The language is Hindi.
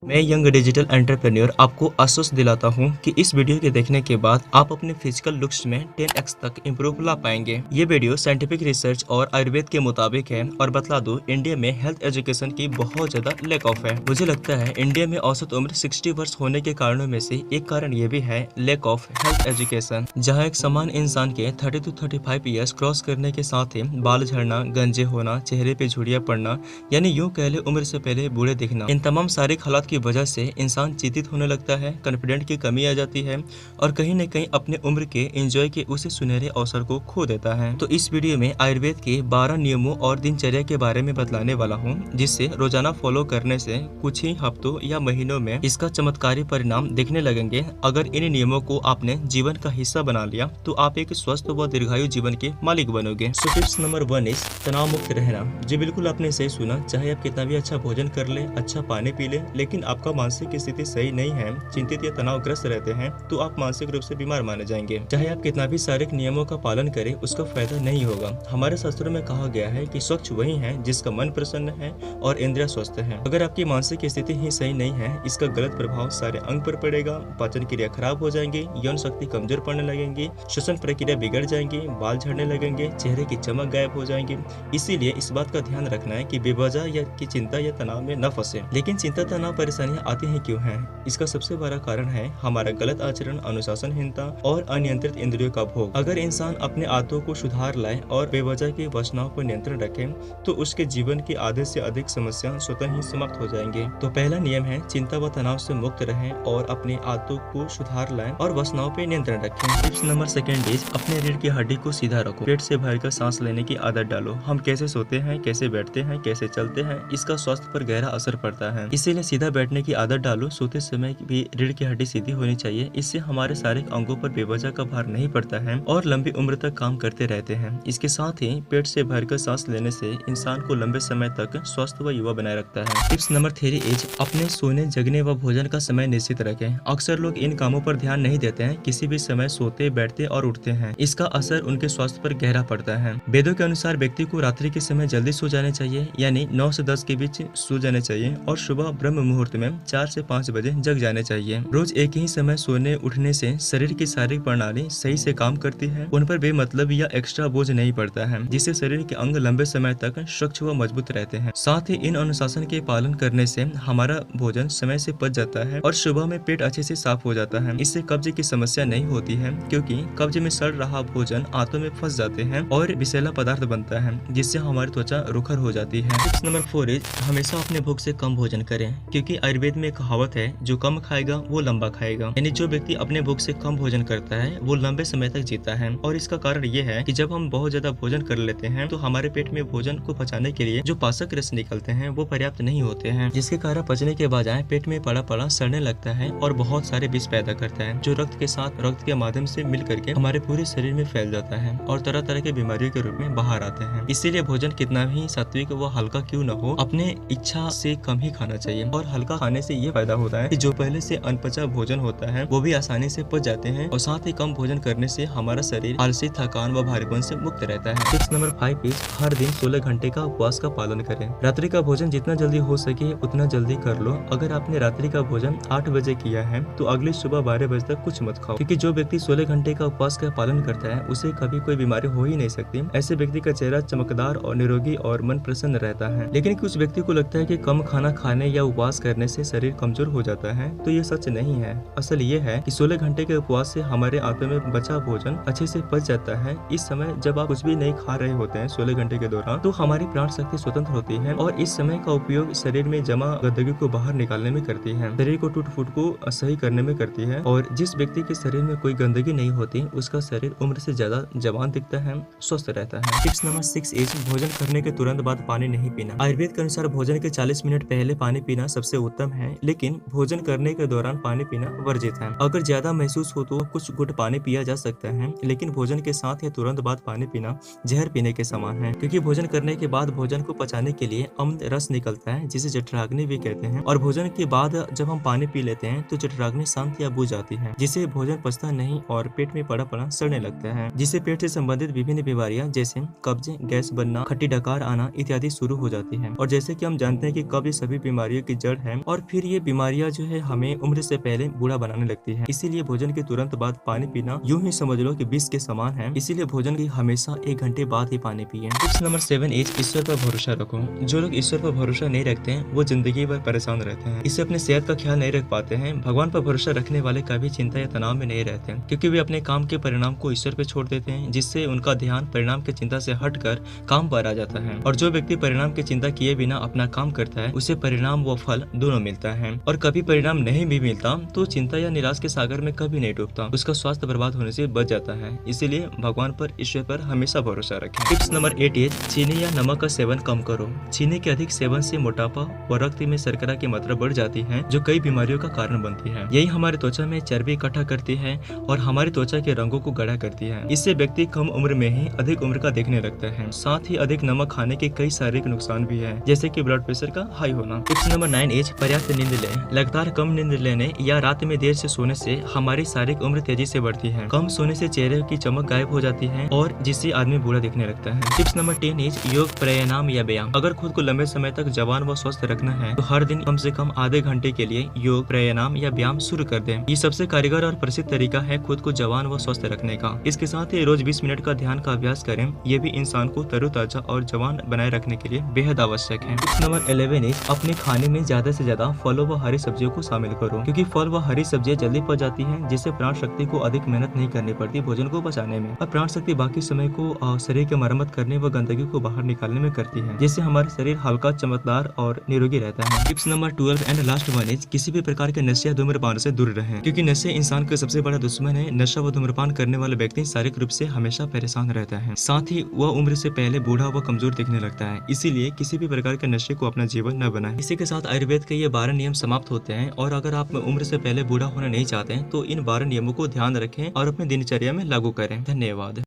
मैं यंग डिजिटल एंटरप्रेन्योर आपको आश्वस्त दिलाता हूं कि इस वीडियो के देखने के बाद आप अपने फिजिकल लुक्स में 10x तक इम्प्रूव ला पाएंगे। ये वीडियो साइंटिफिक रिसर्च और आयुर्वेद के मुताबिक है और बतला दूं, इंडिया में हेल्थ एजुकेशन की बहुत ज्यादा लैक ऑफ है। मुझे लगता है इंडिया में औसत उम्र 60 वर्ष होने के कारणों में से एक कारण ये भी है लैक ऑफ हेल्थ एजुकेशन, जहाँ एक समान इंसान के 30 to 35 ईयर्स क्रॉस करने के साथ ही बाल झड़ना, गंजे होना, चेहरे पे झुर्रियां पड़ना, यानी यूं कह ले उम्र से पहले बूढ़े दिखना, इन तमाम सारे हालात की वजह से इंसान चिंतित होने लगता है, कॉन्फिडेंट की कमी आ जाती है और कहीं न कहीं अपने उम्र के एंजॉय के उसी सुनहरे अवसर को खो देता है। तो इस वीडियो में आयुर्वेद के 12 नियमों और दिनचर्या के बारे में बतलाने वाला हूँ, जिससे रोजाना फॉलो करने से कुछ ही हफ्तों या महीनों में इसका चमत्कारी परिणाम दिखने लगेंगे। अगर इन नियमों को आपने जीवन का हिस्सा बना लिया तो आप एक स्वस्थ व दीर्घायु जीवन के मालिक बनोगे। सो टिप्स नंबर 1 इज तनाव मुक्त रहना। जी बिल्कुल आपने सही सुना, चाहे आप कितना भी अच्छा भोजन कर ले, अच्छा पानी पी ले, लेकिन आपका मानसिक स्थिति सही नहीं है, चिंतित या तनावग्रस्त रहते हैं, तो आप मानसिक रूप से बीमार माने जाएंगे। चाहे आप कितना भी शारीरिक नियमों का पालन करें, उसका फायदा नहीं होगा। हमारे शास्त्रों में कहा गया है कि स्वच्छ वही है जिसका मन प्रसन्न है और इंद्रिय स्वस्थ है। अगर आपकी मानसिक स्थिति ही सही नहीं है, इसका गलत प्रभाव सारे अंग पर पड़ेगा। पाचन क्रिया खराब हो जाएंगी, यौन शक्ति कमजोर पड़ने लगेंगी, श्वसन प्रक्रिया बिगड़ जाएंगी, बाल झड़ने लगेंगे, चेहरे की चमक गायब हो जाएंगी। इसीलिए इस बात का ध्यान रखना है कि बेवजह या की चिंता या तनाव में न फंसे। लेकिन चिंता, तनाव, परेशानियां आती हैं क्यों हैं? इसका सबसे बड़ा कारण है हमारा गलत आचरण, अनुशासनहीनता और अनियंत्रित इंद्रियों का भोग। अगर इंसान अपने आदतों को सुधार लाए और बेवजह की वासनाओं पर नियंत्रण रखे, तो उसके जीवन की आधे से अधिक समस्या स्वतः ही समाप्त हो जाएंगे। तो पहला नियम है चिंता व तनाव से मुक्त रहें और अपनी आदतों को सुधार लाएं और वासनाओं पर नियंत्रण रखें। टिप्स नंबर 2 इज अपने रीढ़ की हड्डी को सीधा रखो। पेट से भरकर सांस लेने की आदत डालो। हम कैसे सोते हैं, कैसे बैठते हैं, कैसे चलते हैं, इसका स्वास्थ्य पर गहरा असर पड़ता है। इसीलिए सीधा बैठने की आदत डालो। सोते समय भी रीढ़ की हड्डी सीधी होनी चाहिए। इससे हमारे शारीरिक अंगों पर बेवजह का भार नहीं पड़ता है और लंबी उम्र तक काम करते रहते हैं। इसके साथ ही पेट से भरकर सांस लेने से इंसान को लंबे समय तक स्वस्थ व युवा बनाए रखता है। टिप्स नंबर 3 इज अपने सोने, जगने व भोजन का समय निश्चित रखें। अक्सर लोग इन कामों पर ध्यान नहीं देते हैं, किसी भी समय सोते, बैठते और उठते हैं। इसका असर उनके स्वास्थ्य पर गहरा पड़ता है। वेदों के अनुसार व्यक्ति को रात्रि के समय जल्दी सो जाने चाहिए, यानी 9 से 10 के बीच सो जाने चाहिए और सुबह ब्रह्म मुहूर्त में 4 से 5 बजे जग जाने चाहिए। रोज एक ही समय सोने उठने से शरीर की शारीरिक प्रणाली सही से काम करती है, उन पर बेमतलब या एक्स्ट्रा बोझ नहीं पड़ता है, जिससे शरीर के अंग लंबे समय तक स्वच्छ व मजबूत रहते हैं। साथ ही इन अनुशासन के पालन करने से हमारा भोजन समय से पच जाता है और सुबह में पेट अच्छे से साफ हो जाता है। इससे कब्ज की समस्या नहीं होती है, क्योंकि कब्ज में सड़ रहा भोजन आंतों में फंस जाते हैं और विषैला पदार्थ बनता है, जिससे हमारी त्वचा रुखर हो जाती है। टिप्स नंबर 4 इज हमेशा अपने भूख से कम भोजन करें, क्योंकि आयुर्वेद में कहावत है जो कम खाएगा वो लंबा खाएगा। यानी जो व्यक्ति अपने भूख से कम भोजन करता है वो लंबे समय तक जीता है। और इसका कारण ये है कि जब हम बहुत ज्यादा भोजन कर लेते हैं तो हमारे पेट में भोजन को पचाने के लिए जो पाचक रस निकलते हैं वो पर्याप्त नहीं होते हैं, जिसके कारण पचने के बजाय पेट में पड़ा पड़ा सड़ने लगता है और बहुत सारे विष पैदा करता है, जो रक्त के साथ रक्त के माध्यम से मिल करके हमारे पूरे शरीर में फैल जाता है और तरह तरह के बीमारियों के रूप में बाहर आते हैं। इसीलिए भोजन कितना भी सात्विक व हल्का क्यों न हो, अपने इच्छा से कम ही खाना चाहिए। और हल्का खाने से ये फायदा होता है कि जो पहले से अनपचा भोजन होता है वो भी आसानी से पच जाते हैं और साथ ही कम भोजन करने से हमारा शरीर आलसी, थकान व भारीपन से मुक्त रहता है। टिप्स नंबर 5 इज हर दिन 16 घंटे का उपवास का पालन करें। रात्रि का भोजन जितना जल्दी हो सके उतना जल्दी कर लो। अगर आपने रात्रि का भोजन 8 बजे किया है तो अगली सुबह 12 बजे तक कुछ मत खाओ, क्योंकि जो व्यक्ति 16 घंटे का उपवास का पालन करता है उसे कभी कोई बीमारी हो ही नहीं सकती। ऐसे व्यक्ति का चेहरा चमकदार और निरोगी और मन प्रसन्न रहता है। लेकिन कुछ व्यक्ति को लगता है कि कम खाना खाने या उपवास करने से शरीर कमजोर हो जाता है, तो ये सच नहीं है। असल ये है कि 16 घंटे के उपवास से हमारे आंतों में बचा भोजन अच्छे से पच जाता है। इस समय जब आप कुछ भी नहीं खा रहे होते हैं 16 घंटे के दौरान, तो हमारी प्राण शक्ति स्वतंत्र होती है और इस समय का उपयोग शरीर में जमा गंदगी को बाहर निकालने में करती है, शरीर को टूट फूट को सही करने में करती है। और जिस व्यक्ति के शरीर में कोई गंदगी नहीं होती उसका शरीर उम्र से ज्यादा जवान दिखता है, स्वस्थ रहता है। टिप्स नंबर 6 इज भोजन करने के तुरंत बाद पानी नहीं पीना। आयुर्वेद के अनुसार भोजन के 40 मिनट पहले पानी पीना सबसे उत्तम है, लेकिन भोजन करने के दौरान पानी पीना वर्जित है। अगर ज्यादा महसूस हो तो कुछ घुट पानी पिया जा सकता है, लेकिन भोजन के साथ या तुरंत बाद पानी पीना जहर पीने के समान है, क्योंकि भोजन करने के बाद भोजन को पचाने के लिए अम्ल रस निकलता है, जिसे जठराग्नि भी कहते हैं। और भोजन के बाद जब हम पानी पी लेते हैं तो जठराग्नि शांत या बुझ जाती है, जिससे भोजन पचता नहीं और पेट में पड़ा पड़ा सड़ने लगता है, जिससे पेट से संबंधित विभिन्न बीमारियां जैसे कब्ज, गैस बनना, खट्टी डकार आना इत्यादि शुरू हो जाती है। और जैसे कि हम जानते हैं कि कब्ज सभी बीमारियों की जड़ है, है और फिर ये बीमारियां जो है हमें उम्र से पहले बूढ़ा बनाने लगती है। इसीलिए भोजन के तुरंत बाद पानी पीना यूं ही समझ लो कि विष के समान है। इसीलिए भोजन की हमेशा 1 घंटे बाद ही पानी पिए। टिप्स नंबर 7 इज ईश्वर पर भरोसा रखो। जो लोग ईश्वर पर भरोसा नहीं रखते हैं वो जिंदगी भर परेशान रहते हैं। इससे अपने सेहत का ख्याल नहीं रख पाते हैं। भगवान पर भरोसा रखने वाले कभी चिंता या तनाव में नहीं रहते हैं, क्योंकि वे अपने काम के परिणाम को ईश्वर पर छोड़ देते हैं, जिससे उनका ध्यान परिणाम की चिंता से हटकर काम पर आ जाता है। और जो व्यक्ति परिणाम की चिंता किए बिना अपना काम करता है उसे परिणाम व फल दोनों मिलता है। और कभी परिणाम नहीं भी मिलता तो चिंता या निराश के सागर में कभी नहीं डूबता, उसका स्वास्थ्य बर्बाद होने से बच जाता है। इसीलिए भगवान पर, ईश्वर पर हमेशा भरोसा रखें। टिप्स नंबर 8 इज चीनी या नमक का सेवन कम करो। चीनी के अधिक सेवन से मोटापा व रक्त में शर्करा की मात्रा बढ़ जाती है, जो कई बीमारियों का कारण बनती है। यही हमारी त्वचा में चर्बी इकट्ठा करती है और हमारी त्वचा के रंगों को गाढ़ा करती है। इससे व्यक्ति कम उम्र में ही अधिक उम्र का देखने लगता है। साथ ही अधिक नमक खाने के कई शारीरिक नुकसान भी है, जैसे कि ब्लड प्रेशर का हाई होना। टिप्स नंबर 9 इज पर्याप्त नींद लें। लगातार कम नींद लेने या रात में देर से सोने से हमारी शारीरिक उम्र तेजी से बढ़ती है। कम सोने से चेहरे की चमक गायब हो जाती है और जिससे आदमी बूढ़ा दिखने लगता है। टिप्स नंबर 10 इज योग, प्राणायाम या व्यायाम। अगर खुद को लंबे समय तक जवान व स्वस्थ रखना है तो हर दिन कम से कम आधे घंटे के लिए योग, प्राणायाम या व्यायाम शुरू कर दें। ये सबसे कारगर और प्रसिद्ध तरीका है खुद को जवान व स्वस्थ रखने का। इसके साथ ही रोज 20 मिनट का ध्यान का अभ्यास करें। ये भी इंसान को तरोताजा और जवान बनाए रखने के लिए बेहद आवश्यक है। टिप्स नंबर 11 इज अपने खाने में ज्यादा से ज्यादा फलों व हरी सब्जियों को शामिल करो, क्योंकि फल व हरी सब्जियां जल्दी पच जाती हैं, जिससे प्राण शक्ति को अधिक मेहनत नहीं करनी पड़ती भोजन को पचाने में। और प्राण शक्ति बाकी समय को शरीर की मरम्मत करने व गंदगी को बाहर निकालने में करती है, जिससे हमारा शरीर हल्का, चमकदार और निरोगी रहता है। Tips number 12 and last one is किसी भी प्रकार के नशे या धूम्रपान से दूर रहें, क्योंकि नशे इंसान का सबसे बड़ा दुश्मन है। नशा व धूम्रपान करने वाला व्यक्ति शारीरिक रूप से हमेशा परेशान रहता है, साथ ही वह उम्र से पहले बूढ़ा व कमजोर दिखने लगता है। इसीलिए किसी भी प्रकार के नशे को अपना जीवन न बनाएं। इसी के साथ आयुर्वेद के ये 12 नियम समाप्त होते हैं। और अगर आप उम्र से पहले बूढ़ा होना नहीं चाहते हैं तो इन 12 नियमों को ध्यान रखें और अपनी दिनचर्या में लागू करें। धन्यवाद।